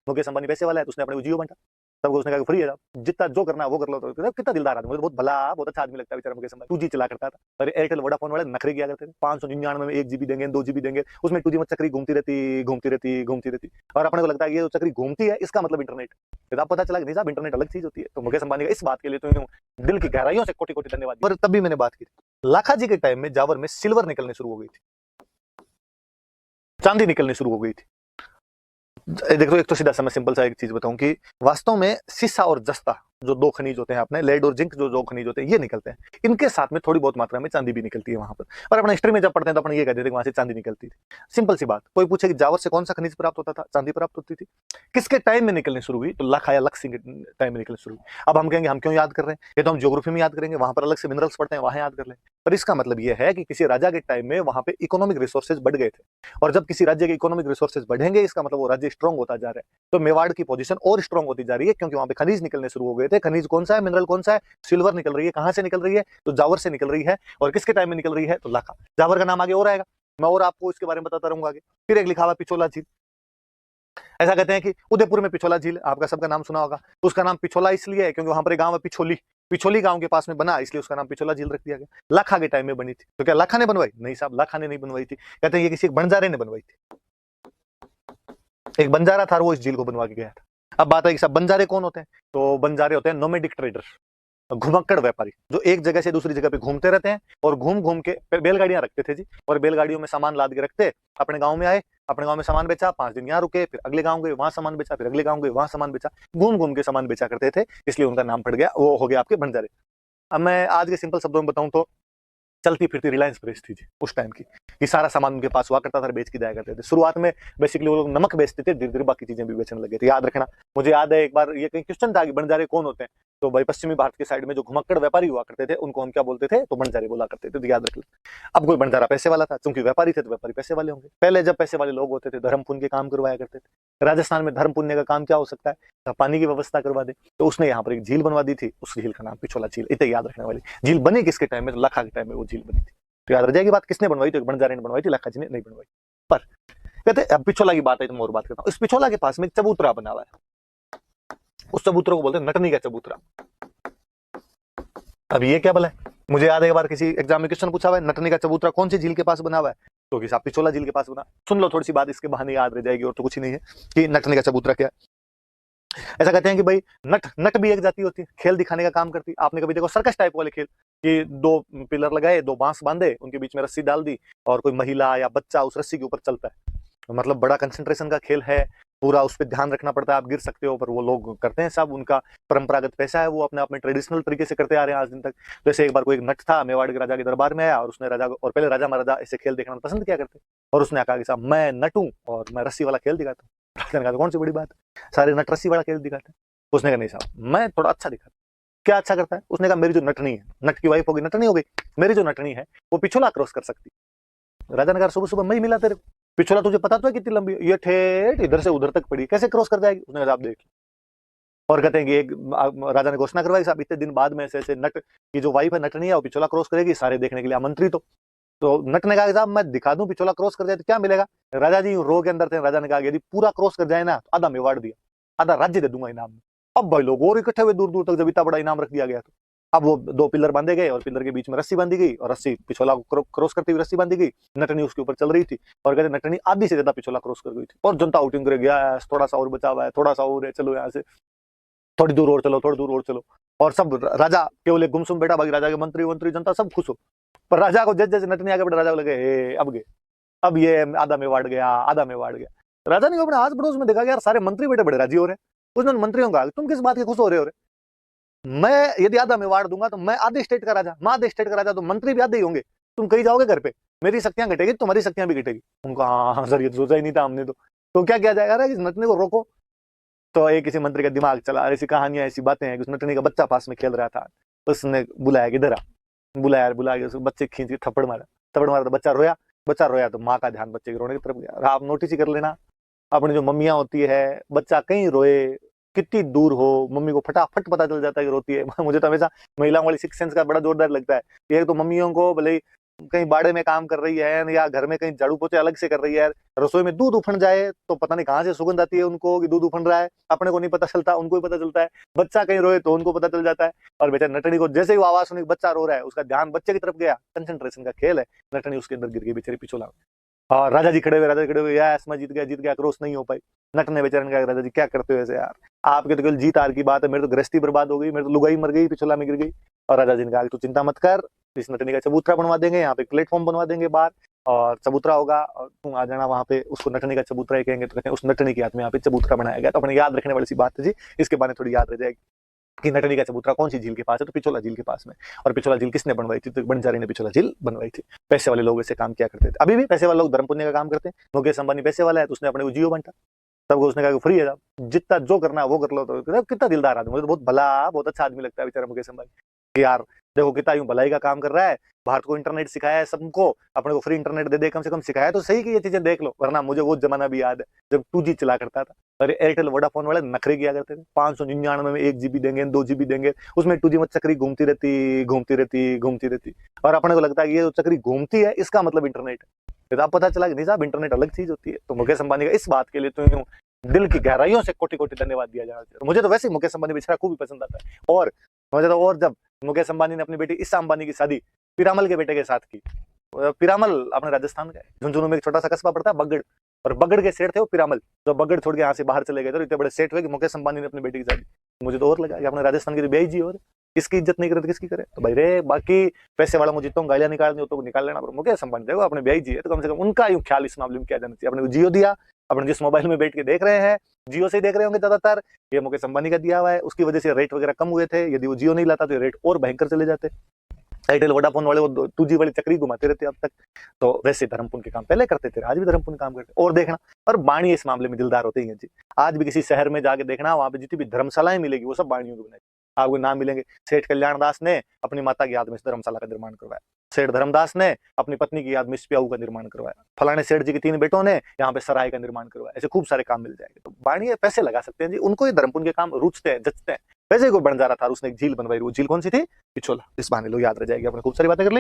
मुकेश अंबानी पैसे वाला है तो उसने अपने को जियो बांटा, सबको उसने कहा फ्री है, जितना जो करना है वो कर लो। तो कितना दिलदार आदमी, मुझे बहुत भला बहुत अच्छा आदमी लगता है बेचारा मुकेश अंबानी। 2G चला करता था, और एयरटेल वोडाफोन वाले नखरे किया करते थे, 599 में 1 GB देंगे, 2 GB देंगे, उसमें 2G में चक्री घूमती रहती घूमती रहती घूमती रहती, और अपने को लगता है ये जो चक्री घूमती है इसका मतलब इंटरनेट। फिर आप पता चला कि नहीं साहब, इंटरनेट अलग चीज होती है। तो मुकेश अंबानी का इस बात के लिए तो दिल की गहराइयों से कोटि कोटि धन्यवाद। पर तब भी मैंने बात की, लाखा जी के टाइम में जावर में सिल्वर निकलने शुरू हो गई थी, चांदी निकलनी शुरू हो गई थी। देखो एक तो सीधा सा मैं सिंपल सा एक चीज बताऊं कि वास्तव में सीसा और जस्ता जो दो खनिज होते हैं, अपने लेड और जिंक जो दो खनिज होते हैं, ये निकलते हैं। इनके साथ में थोड़ी बहुत मात्रा में चांदी भी निकलती है वहां पर। और अपना हिस्ट्री में जब पढ़ते हैं तो अपन ये कहते थे कि वहां से चांदी निकलती थी। सिंपल सी बात, कोई पूछे कि जावर से कौन सा खनिज प्राप्त होता था, चांदी प्राप्त होती थी। किसके टाइम में निकलनी शुरू हुई? तो लाखा या लक्ष्य के टाइम में निकलनी शुरू हुई। अब हम कहेंगे हम क्यों याद कर रहे हैं, ये तो हम ज्योग्राफी में याद करेंगे, वहां पर अलग से मिनरल्स पढ़ते हैं, वहां याद कर लें। पर इसका मतलब यह है कि किसी राजा के टाइम में वहां पे इकोनॉमिक रिसोर्सेज बढ़ गए थे, और जब किसी राज्य के इकोनॉमिक रिसोर्सेज बढ़ेंगे इसका मतलब वो राज्य स्ट्रांग होता जा रहा है। तो मेवाड़ की पोजीशन और स्ट्रांग होती जा रही है, क्योंकि वहां पे खनिज निकलने शुरू हो गए थे। खनिज कौन सा है, मिनरल कौन सा है? सिल्वर निकल रही है। कहां से निकल रही है? तो जावर से निकल रही है। और किसके टाइम में निकल रही है? तो लाखा। जावर का नाम आगे और आएगा, मैं और आपको इसके बारे में बताता रहूंगा आगे। फिर एक लिखा हुआ पिछोला झील। ऐसा कहते हैं कि उदयपुर में पिछोला झील, आपका सबका नाम सुना होगा। उसका नाम पिछोला इसलिए है क्योंकि वहां पर एक गांव है पिछोली, पिछोली गांव के पास में बना, इसलिए उसका नाम पिछोला झील रख दिया गया। लाखा के टाइम में बनी थी। तो क्या लाखा ने बनवाई? नहीं साहब, लाखा ने नहीं बनवाई थी। कहते हैं ये किसी एक बंजारे ने बनवाई थी। एक बंजारा था, वो इस झील को बनवा के गया था। अब बात है कि सब बंजारे कौन होते हैं? तो बंजारे होते हैं नोमैडिक ट्रेडर, घुमक्कड़ व्यापारी, जो एक जगह से दूसरी जगह पे घूमते रहते हैं, और घूम घूम के बैलगाड़ियां रखते थे जी, और बैलगाड़ियों में सामान लाद के रखते, अपने गांव में आए, अपने गांव में सामान बेचा, 5 दिन यहाँ रुके, फिर अगले गांव गए, वहां सामान बेचा, फिर अगले गांव गए, वहां सामान बेचा, घूम घूम के सामान बेचा करते थे, इसलिए उनका नाम पड़ गया, वो हो गया आपके बंजारे। अब मैं आज के सिंपल शब्दों में बताऊं तो चलती फिरती रिलायंस प्रेस थी जी उस टाइम की, कि सारा सामान उनके पास हुआ करता था, बेच के जाया करते थे। शुरुआत में बेसिकली वो लोग नमक बेचते थे, धीरे धीरे बाकी चीजें भी बेचने लगे थे। याद रखना, मुझे याद है एक बार ये कहीं क्वेश्चन था कि बंजारे कौन होते हैं, तो भाई पश्चिमी भारत के साइड में जो घुमक्कड़ व्यापारी हुआ करते थे उनको हम क्या बोलते थे? तो बंजारे बोला करते थे, तो याद रख लो। अब कोई बंजारा पैसे वाला था, क्योंकि व्यापारी थे तो व्यापारी पैसे वाले होंगे। पहले जब पैसे वाले लोग होते थे धर्म पुण्य के काम करवाया करते थे। राजस्थान में धर्म पुण्य का काम क्या हो सकता है? पानी की व्यवस्था करवा दे। तो उसने यहाँ पर एक झील बनवा दी थी, उस झील का नाम पिछोला झील। इतना याद रखने वाली झील बनी किसके टाइम में? तो लाखा के टाइम में वो झील बनी थी। तो याद रह जाएगी बात, किसने बनवाई? तो बंजारे ने बनवाई थी, लाखा जी ने नहीं बनवाई। पर कहते अब पिछोला की बात है तो मैं और बात करता हूँ। इस पिछोला के पास में एक चबूतरा बना हुआ है, उस चबूतरे को बोलते हैं नटनी का चबूतरा। अब ये क्या भला है? मुझे याद है एक बार किसी एग्जाम में क्वेश्चन पूछा हुआ है, नटनी का चबूतरा कौन सी झील के पास बना हुआ है? तो किसी पिछोला झील के पास बना। सुन लो थोड़ी सी बात, इसके बहाने याद रह जाएगी, और तो कुछ ही नहीं है कि नटनी का चबूतरा क्या है। ऐसा कहते हैं कि भाई नट भी एक जाति होती है, खेल दिखाने का काम करती है। आपने कभी देखो सर्कस टाइप वाले खेल, कि 2 पिलर लगाए, 2 बांस बांधे, उनके बीच में रस्सी डाल दी, और कोई महिला या बच्चा उस रस्सी के ऊपर चलता है। मतलब बड़ा कंसंट्रेशन का खेल है, पूरा उस पर ध्यान रखना पड़ता है, आप गिर सकते हो, पर वो लोग करते हैं सब, उनका परंपरागत पैसा है, वो अपने आप में ट्रेडिशनल तरीके से करते आ रहे हैं आज दिन तक। तो ऐसे एक बार कोई एक नट था, मेवाड़ के राजा के दरबार में आया, और उसने राजा और पहले राजा महाराजा ऐसे खेल देखना पसंद किया करते, और उसने कहा कि साहब मैं नट हूं और मैं रस्सी वाला खेल दिखाता हूँ। राजा ने कहा कौन सी बड़ी बात है, सारे नट रस्सी वाला खेल दिखाते हैं। उसने कहा नहीं साहब मैं थोड़ा अच्छा दिखाता। क्या अच्छा करता है? उसने कहा मेरी जो नटनी है, नट की वाइफ होगी नटनी हो गई, मेरी जो नटनी है वो पिछोला क्रॉस कर सकती। राजा ने कहा सुबह सुबह मैं मिला तेरे को, पिछोला तुझे पता तो है कितनी लंबी है? ये ठेठ इधर से उधर तक पड़ी, कैसे क्रॉस कर जाएगी? उसने कहा आप देख। और कहते हैं कि एक राजा ने घोषणा करवाई साहब इतने दिन बाद में ऐसे ऐसे नट की जो वाइफ है नटनी है वो पिछोला क्रॉस करेगी, सारे देखने के लिए आमंत्रित हो। तो नट ने कहा साहब मैं दिखा दूं पिछोला क्रॉस कर जाए तो क्या मिलेगा? राजा जी रो के अंदर थे। राजा ने कहा यदि पूरा क्रॉस कर जाए ना तो आधा मेवाड़ दिया, आधा राज्य दे दूंगा इनाम में। अब भाई लोग और इकट्ठे हुए दूर दूर तक, जब इतना बड़ा इनाम रख दिया गया तो अब वो 2 पिलर बांधे गए, और पिलर के बीच में रस्सी बांधी गई, और रस्सी पिछोला को क्रॉस करती हुई रस्सी बांधी गई, नटनी उसके ऊपर चल रही थी, और कहते नटनी आधी से ज्यादा पिछोला क्रॉस कर गई थी। और जनता आउटिंग करे गया, थोड़ा सा और बचा हुआ है, थोड़ा सा और है, चलो यहाँ से थोड़ी दूर और चलो, थोड़ी दूर और चलो। और सब राजा केवल एक गुमसुम बैठा, बाकी राजा के मंत्री मंत्री जनता सब खुश हो। पर राजा को जैसे जैसे नटनी आगे बढ़ा, राजा को लगे अब गए, अब ये आधा मेवाड़ गया, आधा मेवाड़ गया। राजा ने अपने आस पड़ोस में देखा यार सारे मंत्री बैठे बड़े राजी हो रहे हैं। उसने मंत्रियों कहा तुम किस बात के खुश हो रहे हो? मैं यदि आधा मेवाड़ दूंगा तो मैं आधे स्टेट का राजा, मैं आधे स्टेट का राजा, तो मंत्री भी आधे ही होंगे, तुम कहीं जाओगे घर पे, मेरी शक्तियां घटेगी, तुम्हारी शक्तियां भी घटेगी। उनको हाँ सर ये तो सोचा ही नहीं था हमने। तो क्या किया जाएगा? इस नटनी को रोको। तो एक किसी मंत्री का दिमाग चला, ऐसी कहानियां ऐसी बातें हैं कि उस नटनी का बच्चा पास में खेल रहा था, उसने बुलाया किधर आ, बुलाया बुलाया उसको, बच्चे खींच के थप्पड़ मारा, थप्पड़ मारा तो बच्चा रोया, बच्चा रोया तो माँ का ध्यान बच्चे के रोने की तरफ गया। आप नोटिस ही कर लेना, अपनी जो मम्मियां होती है, बच्चा कहीं रोए कितनी दूर हो, मम्मी को फटाफट पता चल जाता है कि रोती है। मुझे तो हमेशा महिलाओं वाली सिक्स सेंस का बड़ा जोरदार लगता है। एक तो मम्मियों को भले कहीं बाड़े में काम कर रही है या घर में कहीं झाड़ू पोछे अलग से कर रही है, रसोई में दूध उफन जाए तो पता नहीं कहाँ से सुगंध आती है उनको कि दूध उफन रहा है, अपने को नहीं पता चलता, उनको ही पता चलता है। बच्चा कहीं रोए तो उनको पता चल जाता है। और बेचारी नटनी को जैसे ही वो आवाज सुनी बच्चा रो रहा है, उसका ध्यान बच्चे की तरफ गया, कंसंट्रेशन का खेल है, नटनी उसके अंदर गिर गई बेचारी पिछोला। और राजा जी खड़े हुए, राजा जी खड़े हुए, यस मैं जीत गया, क्रॉस नहीं हो पाई। नट ने बेचारे ने कहा, राजा जी क्या करते हो ऐसे यार, आपके तो केवल जीत हार की बात है, मेरी तो गृहस्थी बर्बाद हो गई, मेरी तो लुगाई मर गई, पिछोला में गिर गई। और राजा जी ने कहा तू चिंता मत कर, इस नटनी का चबूतरा बनवा देंगे, यहाँ पे प्लेटफॉर्म बनवा देंगे बाहर, और चबूतरा होगा और तुम आ जाना वहां पे, उसको नटनी का चबूतरा ही कहेंगे। तो कहते हैं उस नटनी के हाथ में यहाँ पे चबूतरा बनाया गया। तो अपने याद रखने वाली सी बात है जी, इसके बारे में थोड़ी याद रह जाएगी कि नटनी का चबूतरा कौन सी झील के पास है, तो पिछोला झील के पास में। और पिछोला झील किसने बनवाई थी, तो बंजारी ने पिछोला झील बनवाई थी। पैसे वाले लोग ऐसे काम किया करते थे, अभी भी पैसे वाले लोग धर्म पुण्य का काम करते हैं। मुकेश अंबानी पैसे वाला है तो उसने अपने को जियो बांटा, सबको उसने कहा फ्री है, जितना जो करना है वो कर लो। तो कितना दिलदार आदमी, मुझे तो बहुत भला, बहुत अच्छा आदमी लगता है बेचारा मुकेश अंबानी कि यार देखो कितना यूं भलाई का काम कर रहा है, भारत को इंटरनेट सिखाया है सबको, अपने को फ्री इंटरनेट दे दे, कम से कम सिखाया तो सही कि ये चीजें देख लो। वरना मुझे वो जमाना भी याद है जब 2G चला करता था, और एयरटेल वोडाफोन वाले नखरे किया करते थे, 599 में 1 GB देंगे, 2 GB देंगे, उसमें 2G में चक्री घूमती रहती। और अपने को लगता है कि ये चक्री घूमती है इसका मतलब इंटरनेट है। फिर आप पता चला कि नहीं साहब, इंटरनेट अलग चीज होती है। तो मुकेश अंबानी का इस बात के लिए तो दिल की गहराइयों से कोटि कोटि धन्यवाद दिया जाना चाहिए। मुझे तो वैसे ही मुकेश अंबानी बेचारा खूब ही पसंद आता है। और मुझे तो और जब मुकेश अंबानी ने अपनी बेटी ईशा अंबानी की शादी पीरामल के बेटे के साथ की, पीरामल अपने राजस्थान का है, झुंझुनू में एक छोटा सा कस्बा पड़ता है बगड़, और बगड़ के सेठ थे वो पीरामल, जो बगड़ छोड़ के यहाँ से बाहर चले गए थे, इतने बड़े सेठ हुए कि मुकेश अंबानी ने अपनी बेटी की शादी। मुझे तो और लगा कि अपने राजस्थान की ब्याई जी, और इसकी इज्जत नहीं करे तो किसकी करे। तो भाई रे, बाकी पैसे वाला मुझे जितना गालियां निकालनी हो तो निकाल लेना, पर मुकेश अंबानी देखो अपने ब्याई जी है तो कम से कम उनका यूं ख्याल इस मामले में किया जाना चाहिए। अपने को जियो दिया, अपने जिस मोबाइल में बैठ के देख रहे हैं जियो से ही देख रहे होंगे ज्यादातर, ये मुकेश अंबानी का दिया हुआ है, उसकी वजह से रेट वगैरह कम हुए थे। यदि वो जियो नहीं लाता तो रेट और भयंकर चले जाते। एयरटेल वोडाफोन वाले वो 2G वाली चक्री घुमाते रहते अब तक। तो वैसे धर्मपुन के काम पहले करते थे, आज भी धर्मपुन काम करते। और देखना, और बाणी इस मामले में दिलदार होते ही हैं जी। आज भी किसी शहर में जाके देखना, वहां पे जितनी भी धर्मशालाएं मिलेगी वो सब बाणियों की बनाई। आपको नाम मिलेंगे, सेठ कल्याण दास ने अपनी माता की याद में इस धर्मशाला का निर्माण करवाया, सेठ धर्मदास ने अपनी पत्नी की याद में इस प्याऊ का निर्माण करवाया, फलाने सेठ जी के 3 बेटों ने यहाँ पे सराय का निर्माण करवाया। ऐसे खूब सारे काम मिल जाएंगे। तो बाणी पैसे लगा सकते हैं जी, उनको ये धर्मपुन के काम रुचते हैं, जचते हैं। वैसे ही कोई बंजारा था, उसने एक झील बनवाई, वो झील कौन सी थी, पिछोला। इस बहाने लोग याद रह जाएगी, अपने खूब सारी बातें कर ली।